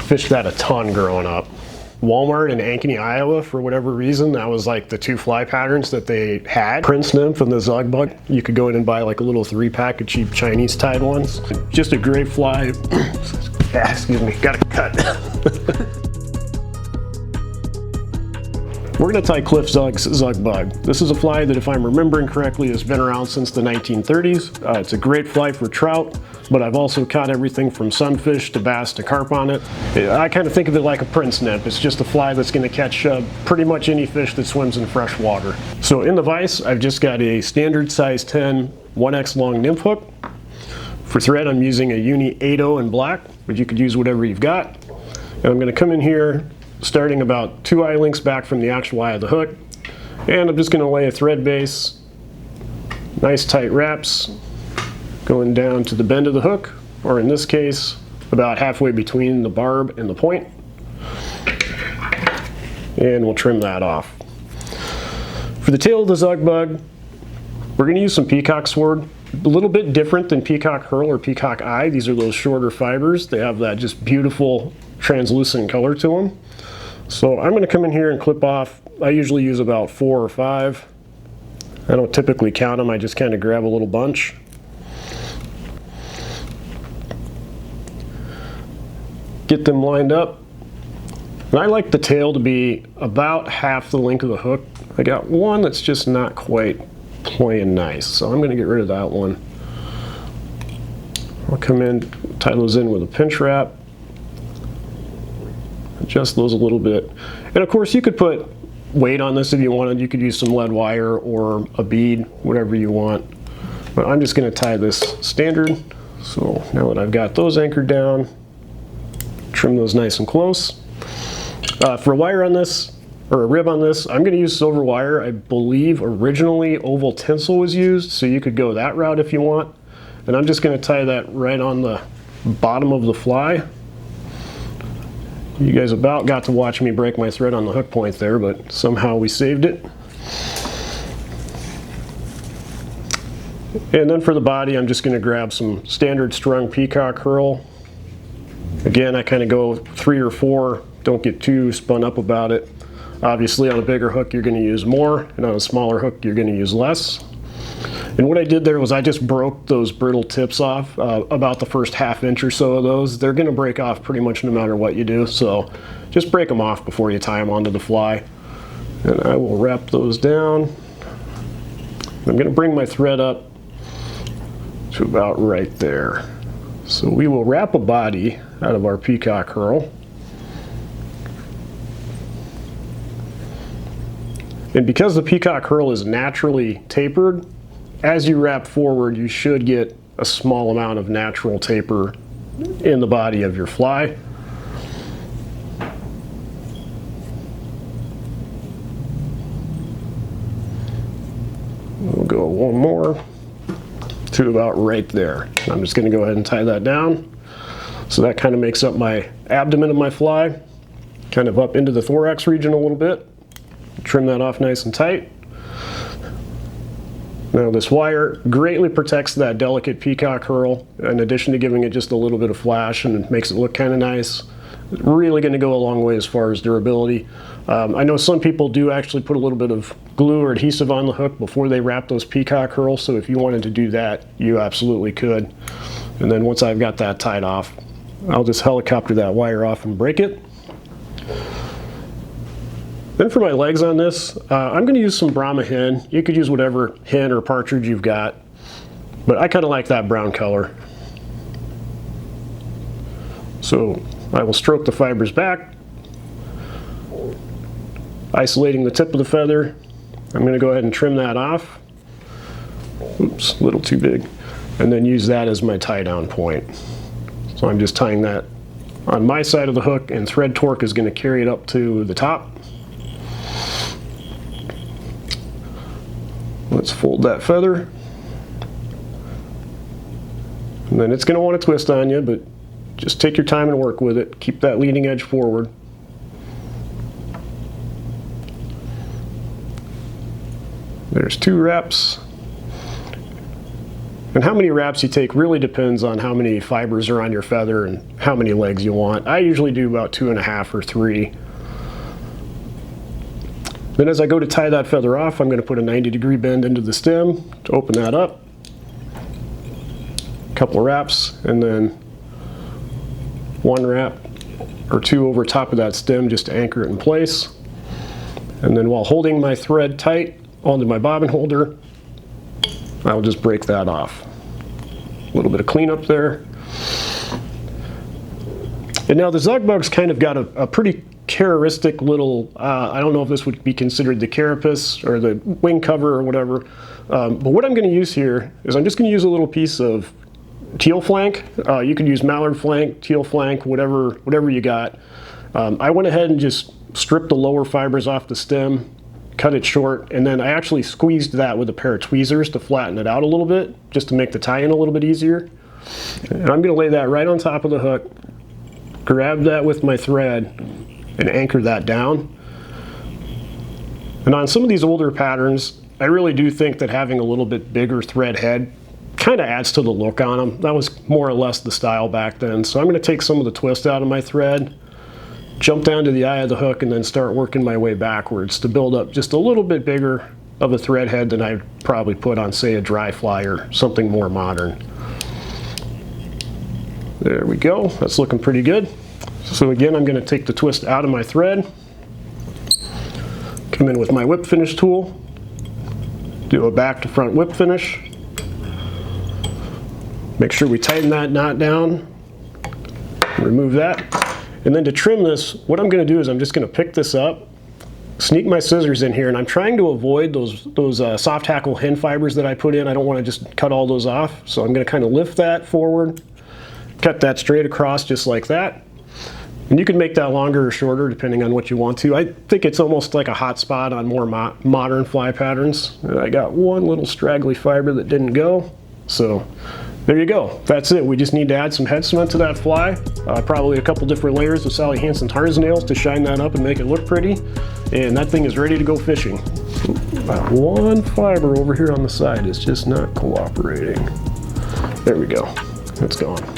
fished that a ton growing up. Walmart in Ankeny, Iowa, for whatever reason, that was like the 2 fly patterns that they had. Prince Nymph and the Zug Bug. You could go in and buy like a little 3-pack of cheap Chinese tied ones. Just a great fly. Excuse me, gotta cut. We're gonna tie Cliff Zug's Zug Bug. This is a fly that, if I'm remembering correctly, has been around since the 1930s. It's a great fly for trout, but I've also caught everything from sunfish to bass to carp on it. I kind of think of it like a Prince Nymph. It's just a fly that's gonna catch pretty much any fish that swims in fresh water. So in the vise, I've just got a standard size 10 1X long nymph hook. For thread, I'm using a Uni 8.0 in black, but you could use whatever you've got. And I'm gonna come in here starting about 2 eye lengths back from the actual eye of the hook. And I'm just gonna lay a thread base, nice tight wraps, going down to the bend of the hook, or in this case, about halfway between the barb and the point. And we'll trim that off. For the tail of the Zug Bug, we're gonna use some peacock sword. A little bit different than peacock herl or peacock eye. These are those shorter fibers. They have that just beautiful translucent color to them. So I'm going to come in here and clip off. I usually use about 4 or 5. I don't typically count them. I just kind of grab a little bunch. Get them lined up. And I like the tail to be about half the length of the hook. I got one that's just not quite playing nice, so I'm going to get rid of that one. I'll come in, tie those in with a pinch wrap. Adjust those a little bit. And of course you could put weight on this if you wanted. You could use some lead wire or a bead, whatever you want. But I'm just going to tie this standard. So now that I've got those anchored down, trim those nice and close. For a wire on this, or a rib on this, I'm going to use silver wire. I believe originally oval tinsel was used, so you could go that route if you want. And I'm just going to tie that right on the bottom of the fly. You guys about got to watch me break my thread on the hook point there, but somehow we saved it. And then for the body, I'm just going to grab some standard strung peacock herl. Again, I kind of go 3 or 4. Don't get too spun up about it. Obviously, on a bigger hook, you're going to use more, and on a smaller hook, you're going to use less. And what I did there was I just broke those brittle tips off, about the first ½ inch or so of those. They're going to break off pretty much no matter what you do, so just break them off before you tie them onto the fly. And I will wrap those down. I'm going to bring my thread up to about right there. So we will wrap a body out of our peacock herl. And because the peacock herl is naturally tapered, as you wrap forward, you should get a small amount of natural taper in the body of your fly. We'll go one more to about right there. I'm just going to go ahead and tie that down. So that kind of makes up my abdomen of my fly, kind of up into the thorax region a little bit. Trim that off nice and tight. Now this wire greatly protects that delicate peacock herl, in addition to giving it just a little bit of flash and makes it look kind of nice. It's really going to go a long way as far as durability. I know some people do actually put a little bit of glue or adhesive on the hook before they wrap those peacock herls, so if you wanted to do that, you absolutely could. And then once I've got that tied off, I'll just helicopter that wire off and break it. Then for my legs on this, I'm going to use some Brahma hen. You could use whatever hen or partridge you've got, but I kind of like that brown color. So I will stroke the fibers back, isolating the tip of the feather. I'm going to go ahead and trim that off. Oops, a little too big. And then use that as my tie down point. So I'm just tying that on my side of the hook, and thread torque is going to carry it up to the top. Let's fold that feather. And then it's going to want to twist on you, but just take your time and work with it. Keep that leading edge forward. There's 2 wraps. And how many wraps you take really depends on how many fibers are on your feather and how many legs you want. I usually do about 2.5 or 3. Then as I go to tie that feather off, I'm going to put a 90-degree bend into the stem to open that up. A couple of wraps, and then 1 wrap or 2 over top of that stem just to anchor it in place. And then while holding my thread tight onto my bobbin holder, I'll just break that off. A little bit of cleanup there. And now the Zugbug's kind of got a pretty characteristic little, I don't know if this would be considered the carapace or the wing cover or whatever, but what I'm going to use here is I'm just going to use a little piece of teal flank. You could use mallard flank, teal flank, whatever you got. I went ahead and just stripped the lower fibers off the stem, cut it short, and then I actually squeezed that with a pair of tweezers to flatten it out a little bit, just to make the tie-in a little bit easier. And I'm going to lay that right on top of the hook, grab that with my thread, and anchor that down. And on some of these older patterns, I really do think that having a little bit bigger thread head kind of adds to the look on them. That was more or less the style back then. So I'm going to take some of the twist out of my thread, jump down to the eye of the hook, and then start working my way backwards to build up just a little bit bigger of a thread head than I'd probably put on, say, a dry fly or something more modern. There we go. That's looking pretty good. So again, I'm going to take the twist out of my thread, come in with my whip finish tool, do a back to front whip finish. Make sure we tighten that knot down, remove that. And then to trim this, what I'm going to do is I'm just going to pick this up, sneak my scissors in here, and I'm trying to avoid those soft hackle hen fibers that I put in. I don't want to just cut all those off. So I'm going to kind of lift that forward, cut that straight across just like that. And you can make that longer or shorter depending on what you want to. I think it's almost like a hot spot on more modern fly patterns. And I got one little straggly fiber that didn't go. So there you go. That's it. We just need to add some head cement to that fly. Probably a couple different layers of Sally Hansen Tarn's nails to shine that up and make it look pretty. And that thing is ready to go fishing. That one fiber over here on the side is just not cooperating. There we go. It's gone.